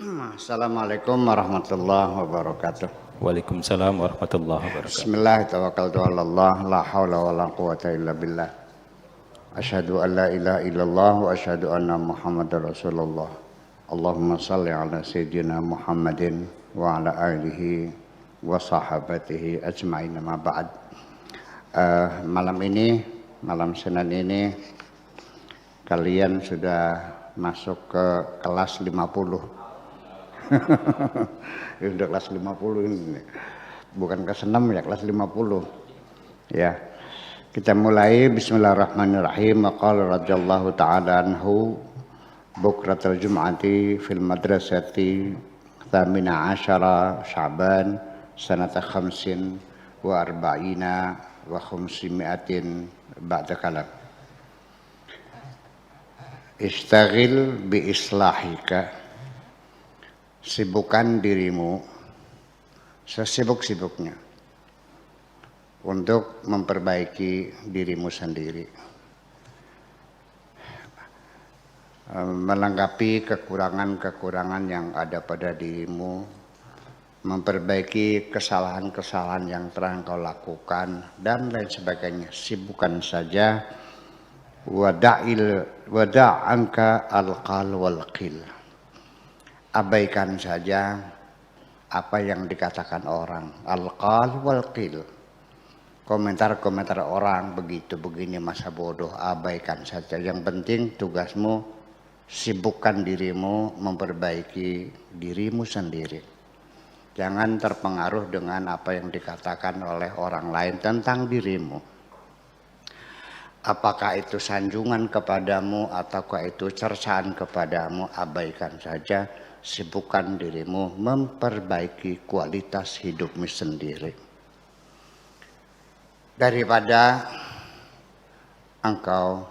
Assalamualaikum warahmatullahi wabarakatuh. Waalaikumsalam warahmatullahi wabarakatuh. Bismillah, tawakkaltu ala Allah, la hawla wa la quwata illa billah. Asyhadu an la ilaha illallah wa asyhadu anna Muhammadar Rasulullah. Allahumma salli ala sayyidina Muhammadin wa ala alihi wa sahabatihi ajma'in, ma ba'd. Malam ini, malam Senin ini, kalian sudah masuk ke kelas 50. Udah kelas 50 ini. Bukan kelas 6 ya, kelas 50. Ya. Kita mulai bismillahirrahmanirrahim. Qala radhiyallahu ta'ala anhu bukratul jum'ati fil madrasati 18 Sya'ban sanata 45 wa 500 ba'da kalam. Istaghil bi islahika, sibukkan dirimu sesibuk-sibuknya untuk memperbaiki dirimu sendiri, melengkapi kekurangan-kekurangan yang ada pada dirimu, memperbaiki kesalahan-kesalahan yang telah engkau lakukan dan lain sebagainya. Sibukkan saja. Wada'anka al-qal wal qil, abaikan saja apa yang dikatakan orang, al-qal wal qil, komentar-komentar orang, begitu begini masa bodoh, abaikan saja. Yang penting tugasmu sibukkan dirimu memperbaiki dirimu sendiri. Jangan terpengaruh dengan apa yang dikatakan oleh orang lain tentang dirimu. Apakah itu sanjungan kepadamu ataukah itu cercaan kepadamu, abaikan saja. Sibukkan dirimu memperbaiki kualitas hidupmu sendiri. Daripada engkau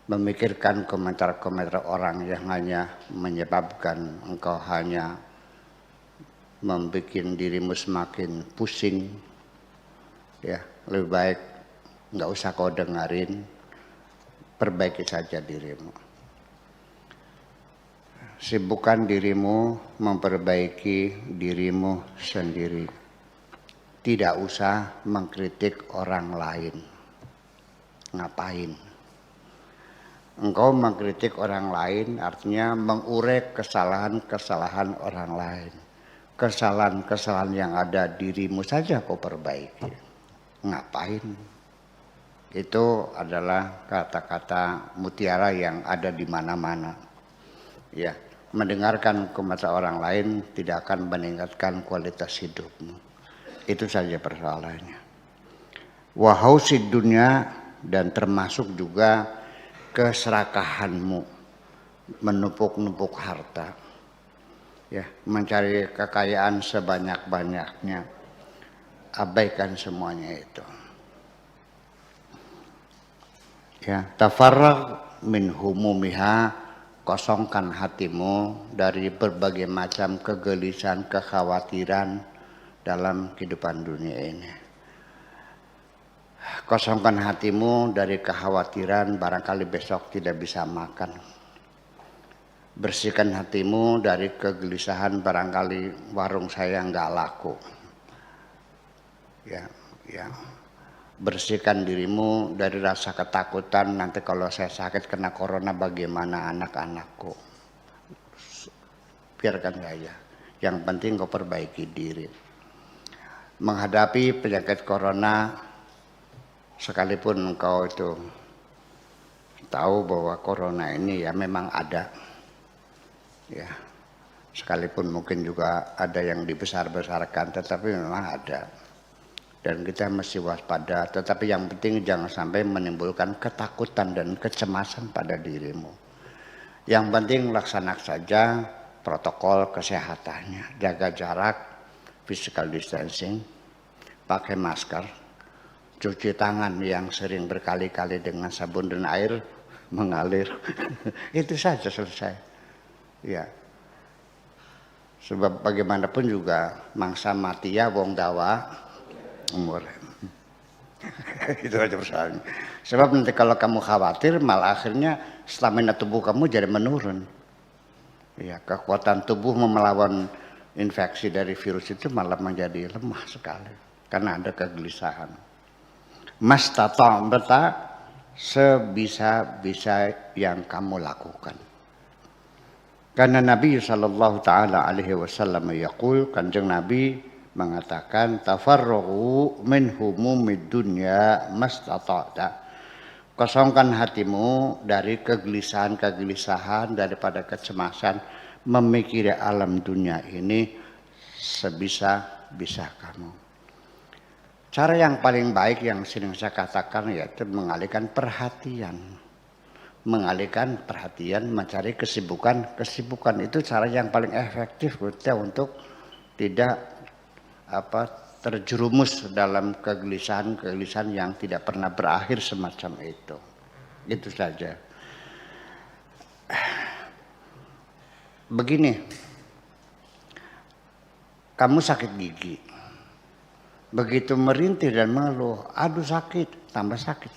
memikirkan komentar-komentar orang yang hanya menyebabkan engkau hanya membuat dirimu semakin pusing, ya, lebih baik nggak usah kau dengerin, perbaiki saja dirimu. Sibukkan dirimu memperbaiki dirimu sendiri. Tidak usah mengkritik orang lain. Ngapain? Engkau mengkritik orang lain artinya mengurek kesalahan-kesalahan orang lain. Kesalahan-kesalahan yang ada dirimu saja kau perbaiki. Ngapain? Itu adalah kata-kata mutiara yang ada di mana-mana. Ya, mendengarkan komentar orang lain tidak akan meningkatkan kualitas hidupmu. Itu saja persoalannya. Wahausid dunia, dan termasuk juga keserakahanmu, menumpuk-numpuk harta. Ya, mencari kekayaan sebanyak-banyaknya. Abaikan semuanya itu. Ya, tafarrag min humumiha, kosongkan hatimu dari berbagai macam kegelisahan, kekhawatiran dalam kehidupan dunia ini. Kosongkan hatimu dari kekhawatiran barangkali besok tidak bisa makan. Bersihkan hatimu dari kegelisahan barangkali warung saya nggak laku. Ya. Bersihkan dirimu dari rasa ketakutan, nanti kalau saya sakit kena corona bagaimana anak-anakku. Biarkan saja. Yang penting kau perbaiki diri. Menghadapi penyakit corona, sekalipun engkau itu tahu bahwa corona ini ya memang ada. Ya. Sekalipun mungkin juga ada yang dibesar-besarkan, tetapi memang ada. Dan kita mesti waspada, tetapi yang penting jangan sampai menimbulkan ketakutan dan kecemasan pada dirimu. Yang penting laksanakan saja protokol kesehatannya, jaga jarak, physical distancing, pakai masker, cuci tangan yang sering berkali-kali dengan sabun dan air mengalir. Itu saja selesai. Ya. Sebab bagaimanapun juga mangsa mati ya wong dawa umur. Itu aja persoalannya. Sebab nanti kalau kamu khawatir malah akhirnya stamina tubuh kamu jadi menurun. Ya, kekuatan tubuh melawan infeksi dari virus itu malah menjadi lemah sekali karena ada kegelisahan. Mastata'ta, sebisa-bisa yang kamu lakukan. Karena Nabi sallallahu taala alaihi wasallam yaqul, Kanjeng Nabi mengatakan tafarrughu min humumid dunya mastata'ta. Kosongkan hatimu dari kegelisahan-kegelisahan, daripada kecemasan memikiri alam dunia ini sebisa-bisa kamu. Cara yang paling baik yang sering saya katakan yaitu mengalihkan perhatian. Mengalihkan perhatian, mencari kesibukan. Kesibukan itu cara yang paling efektif kita untuk tidak terjerumus dalam kegelisahan yang tidak pernah berakhir semacam itu. Itu saja. Begini, kamu sakit gigi, begitu merintih dan mengeluh, aduh sakit, tambah sakit.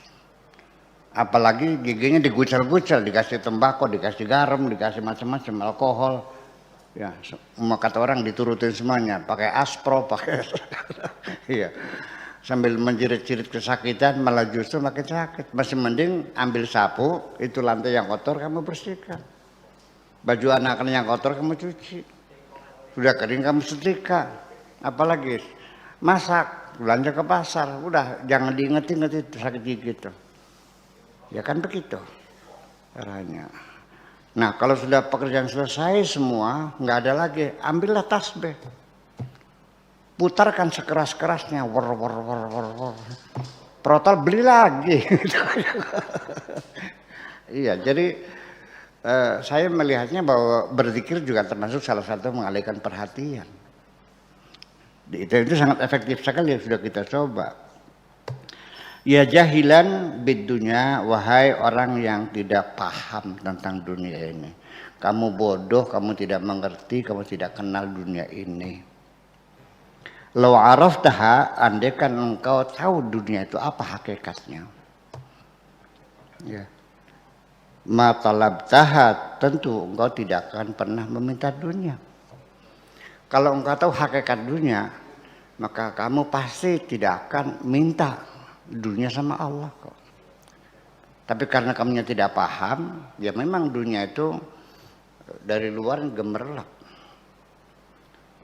Apalagi giginya digucal-gucal, dikasih tembakau, dikasih garam, dikasih macam-macam, alkohol. Ya, semua kata orang diturutin semuanya, pakai aspro, pakai iya. Sambil menjerit-jerit kesakitan malah justru makin sakit. Masih mending ambil sapu, itu lantai yang kotor kamu bersihkan. Baju anak-anak yang kotor kamu cuci. Sudah kering kamu setrika. Apalagi masak, belanja ke pasar, udah jangan diinget-inget itu sakit gigi itu. Ya kan begitu caranya. Nah, kalau sudah pekerjaan selesai semua, nggak ada lagi, ambillah tasbih. Putarkan sekeras-kerasnya, wor. Protol beli lagi. Iya, jadi saya melihatnya bahwa berzikir juga termasuk salah satu mengalihkan perhatian. Itu sangat efektif sekali yang sudah kita coba. Ya jahilan bidunya, wahai orang yang tidak paham tentang dunia ini. Kamu bodoh, kamu tidak mengerti, kamu tidak kenal dunia ini. Law araftaha, andaikan engkau tahu dunia itu apa hakikatnya. Ya. Ma talabtaha, tentu engkau tidak akan pernah meminta dunia. Kalau engkau tahu hakikat dunia, maka kamu pasti tidak akan minta dunia sama Allah kok. Tapi karena kamunya tidak paham, ya memang dunia itu dari luar gemerlap.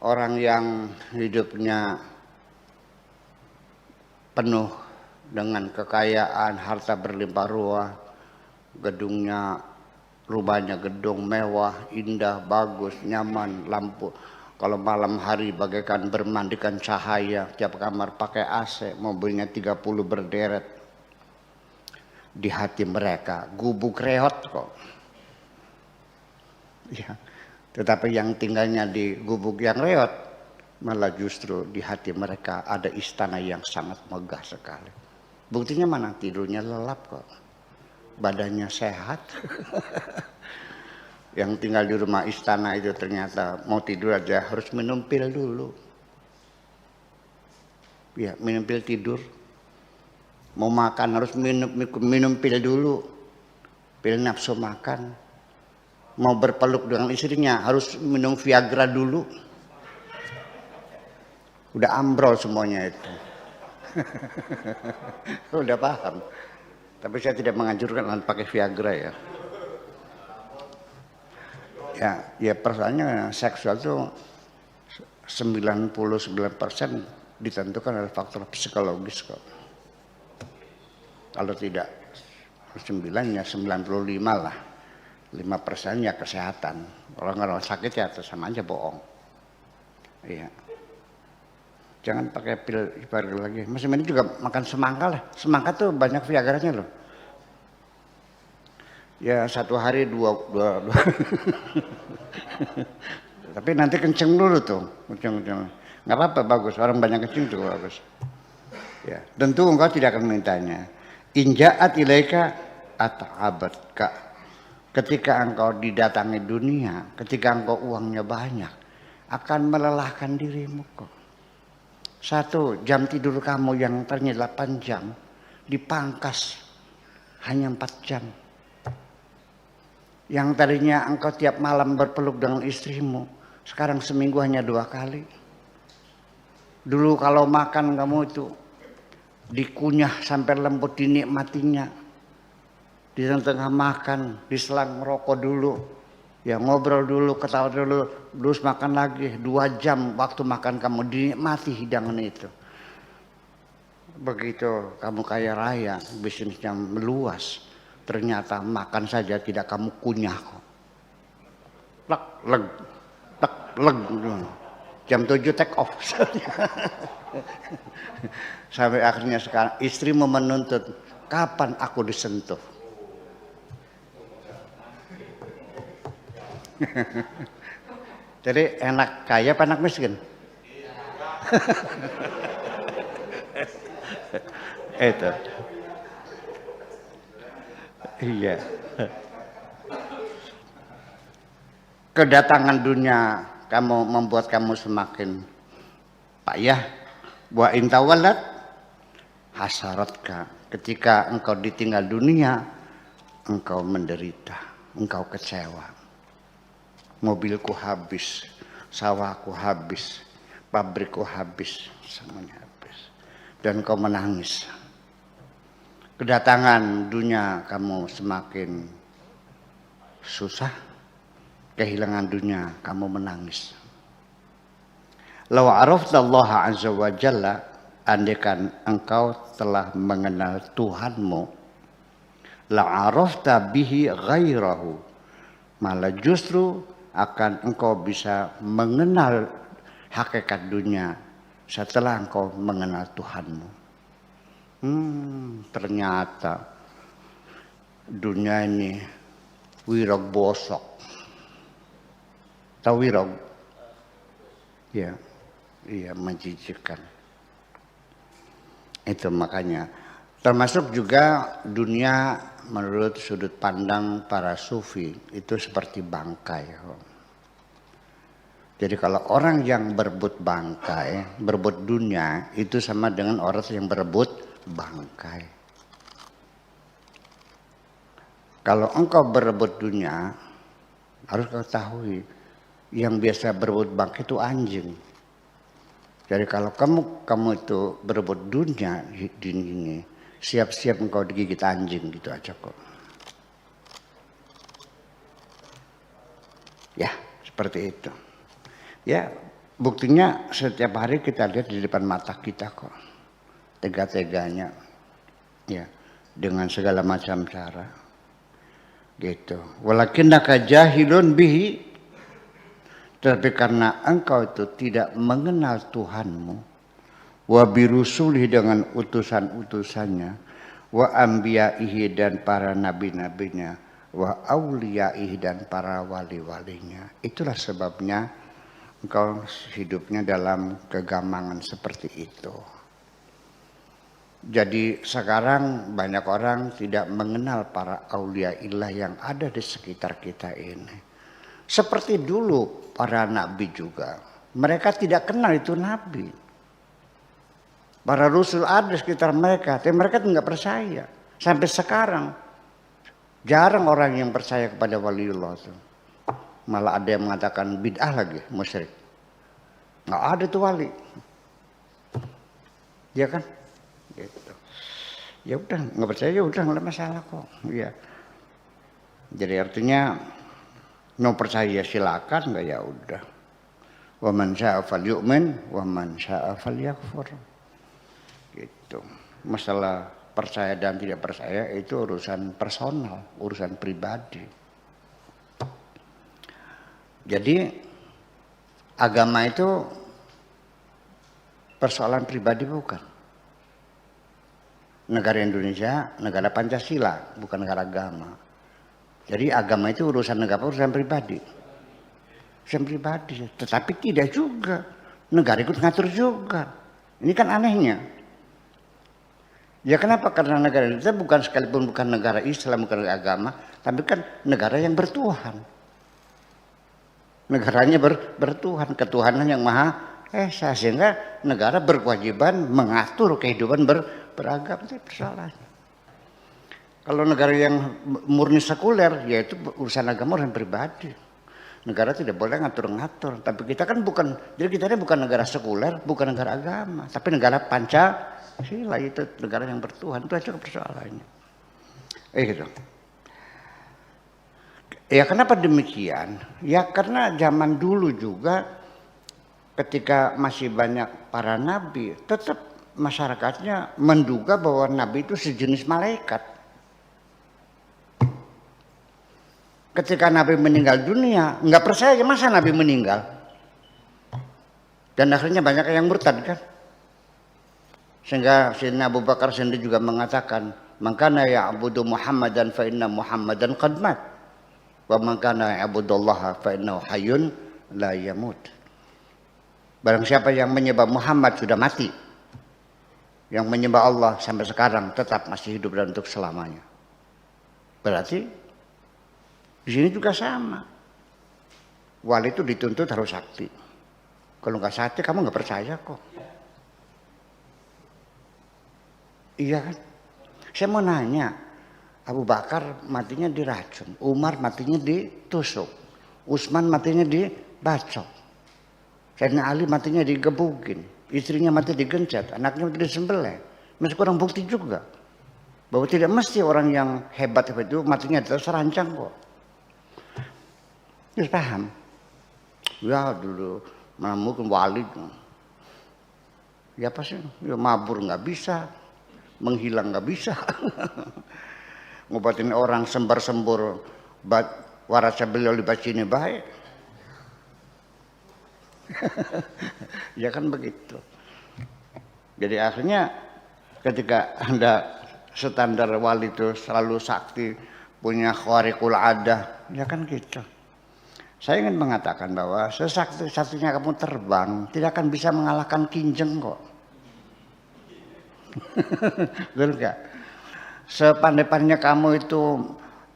Orang yang hidupnya penuh dengan kekayaan, harta berlimpah ruah, gedungnya, rumahnya gedung mewah, indah, bagus, nyaman, lampu. Kalau malam hari bagaikan bermandikan cahaya, tiap kamar pakai AC, mobilnya 30 berderet. Di hati mereka gubuk reot kok. Ya. Tetapi yang tinggalnya di gubuk yang reot, malah justru di hati mereka ada istana yang sangat megah sekali. Buktinya mana? Tidurnya lelap kok. Badannya sehat. Yang tinggal di rumah istana itu ternyata mau tidur aja harus minum pil dulu. Ya, minum pil tidur. Mau makan harus minum pil dulu. Pil nafsu makan. Mau berpeluk dengan istrinya harus minum Viagra dulu. Udah ambrol semuanya itu. Udah paham. Tapi saya tidak menganjurkan pakai Viagra ya. Ya persoalannya seksual itu 99% ditentukan oleh faktor psikologis kok. Kalau tidak 9 ya 95 lah. 5% ya kesehatan. Orang-orang sakit ya sama aja bohong. Iya. Jangan pakai pil Viagra lagi. Masih ini juga makan semangka lah. Semangka tuh banyak Viagranya loh. Ya satu hari dua. Tapi nanti kenceng dulu tuh, kenceng. Nggak apa-apa, bagus. Orang banyak kenceng juga bagus. Ya, tentu engkau tidak akan memintanya. Inja'at ilaika ata'abatka. Ketika engkau didatangi dunia, ketika engkau uangnya banyak, akan melelahkan dirimu kok. 1 jam tidur kamu yang ternyata 8 jam dipangkas hanya 4 jam. Yang tadinya engkau tiap malam berpeluk dengan istrimu, sekarang seminggu hanya 2 kali. Dulu kalau makan kamu itu dikunyah sampai lembut, dinikmatinya. Di tengah makan, diselang rokok dulu. Ya ngobrol dulu, ketawa dulu, terus makan lagi. 2 jam waktu makan kamu dinikmati hidangan itu. Begitu kamu kaya raya, bisnisnya meluas. Ternyata makan saja tidak kamu kunyah kok. Lek, leg, tek, leg. Jam 7 take off. Sampai akhirnya sekarang istri mau menuntut, kapan aku disentuh? Jadi enak kaya apa enak miskin? Itu. Iya. Kedatangan dunia kamu membuat kamu semakin payah. Wa intawalat hasaratka. Ketika engkau ditinggal dunia, engkau menderita, engkau kecewa. Mobilku habis, sawahku habis, pabrikku habis, semuanya habis. Dan kau menangis. Kedatangan dunia kamu semakin susah, kehilangan dunia kamu menangis. Law araftallaha azza wa jalla, andaikan engkau telah mengenal Tuhanmu, la arafta bihi ghairahu, malah justru akan engkau bisa mengenal hakikat dunia setelah engkau mengenal Tuhanmu. Ternyata dunia ini wirog bosok. Tahu wirog? Ya, iya menjijikkan. Itu makanya. Termasuk juga dunia menurut sudut pandang para sufi itu seperti bangkai. Jadi kalau orang yang berebut bangkai, berebut dunia, itu sama dengan orang yang berebut bangkai. Kalau engkau berebut dunia, harus ketahui yang biasa berebut bangkai itu anjing. Jadi kalau kamu itu berebut dunia di ini, siap-siap engkau digigit anjing gitu aja kok. Ya, seperti itu. Ya, buktinya setiap hari kita lihat di depan mata kita kok. Tega-teganya. Ya, dengan segala macam cara. Gitu. Walakinnaka jahilun bihi. Tapi karena engkau itu tidak mengenal Tuhanmu. Wa birusulih dengan utusan-utusannya. Wa ambiyaihi dan para nabi-nabinya. Wa auliyaihi dan para wali-walinya. Itulah sebabnya engkau hidupnya dalam kegamangan seperti itu. Jadi sekarang banyak orang tidak mengenal para aulia ilah yang ada di sekitar kita ini. Seperti dulu para nabi juga. Mereka tidak kenal itu nabi. Para rasul ada di sekitar mereka, tapi mereka tidak percaya. Sampai sekarang jarang orang yang percaya kepada waliullah itu. Malah ada yang mengatakan bid'ah lagi, musyrik. Nggak ada tuh wali. Ya kan? Gitu. Ya udah, nggak percaya ya udah, nggak ada masalah kok. Ya. Jadi artinya mau percaya silakan, nggak ya udah. Wa man syaa'a falyu'min wa man syaa'a falyakfur. Gitu. Masalah percaya dan tidak percaya itu urusan personal, urusan pribadi. Jadi agama itu persoalan pribadi bukan. Negara Indonesia, negara Pancasila, bukan negara agama. Jadi agama itu urusan negara, urusan pribadi. Urusan pribadi, tetapi tidak juga. Negara ikut ngatur juga. Ini kan anehnya. Ya kenapa? Karena negara Indonesia bukan sekalipun bukan negara Islam, bukan negara agama, tapi kan negara yang bertuhan. Negaranya bertuhan, ketuhanan yang maha esa, sehingga negara berkewajiban mengatur kehidupan beragam. Itu persoalannya. Kalau negara yang murni sekuler, yaitu urusan agama urusan pribadi. Negara tidak boleh ngatur-ngatur. Tapi kita kan bukan, jadi kita ini bukan negara sekuler, bukan negara agama, tapi negara Pancasila, itu negara yang bertuhan. Itu aja persoalannya. Gitu. Ya kenapa demikian? Ya karena zaman dulu juga ketika masih banyak para nabi, tetap masyarakatnya menduga bahwa nabi itu sejenis malaikat. Ketika Nabi meninggal dunia, nggak percaya masa Nabi meninggal. Dan akhirnya banyak yang murtad kan. Sehingga Sayyidina Abu Bakar sendiri juga mengatakan, "Man kana ya'budu Muhammadan fa inna Muhammadan qad mat. Wa man kana ya'budullaha fa innahu hayyun la yamut." Barang siapa yang menyembah Muhammad sudah mati. Yang menyembah Allah sampai sekarang tetap masih hidup dan untuk selamanya. Berarti di sini juga sama. Wali itu dituntut harus sakti. Kalau nggak sakti kamu nggak percaya kok. Iya kan? Saya mau nanya, Abu Bakar matinya diracun, Umar matinya ditusuk, Utsman matinya dibacok, Sayyidina Ali matinya digebukin, istrinya mati digencet, anaknya mati disembelih. Masih kurang bukti juga bahwa tidak mesti orang yang hebat itu matinya terserancang kok. Ya paham? Ya dulu mana mungkin wali. Ya apa sih? Ya mabur nggak bisa, menghilang nggak bisa, ngobatin orang sembar-sembur, warasa beliau dibacini baik. Ya kan begitu. Jadi akhirnya ketika Anda standar wali itu selalu sakti, punya khawariqul adah, ya kan gitu. Saya ingin mengatakan bahwa sesakti-saktinya kamu terbang tidak akan bisa mengalahkan kinjeng kok. Betul nggak? Sepandai-pandainya kamu itu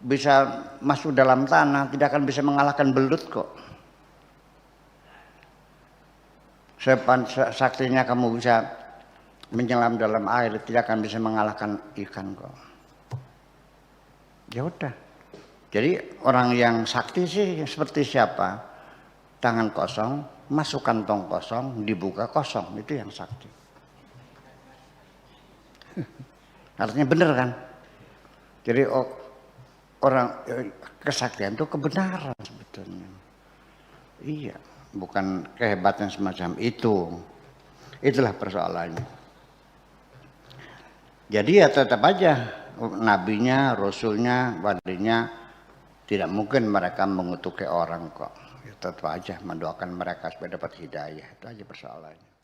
bisa masuk dalam tanah tidak akan bisa mengalahkan belut kok. Saktinya kamu bisa menyelam dalam air tidak akan bisa mengalahkan ikan kok. Ya udah. Jadi orang yang sakti sih seperti siapa? Tangan kosong, masuk kantong kosong, dibuka kosong, itu yang sakti. Artinya benar kan? Jadi orang kesaktian itu kebenaran sebetulnya. Iya, bukan kehebatan semacam itu. Itulah persoalannya. Jadi ya tetap aja nabinya, rasulnya, walinya tidak mungkin mereka mengutuki orang kok. Ya, tetap aja mendoakan mereka supaya dapat hidayah. Itu aja persoalannya.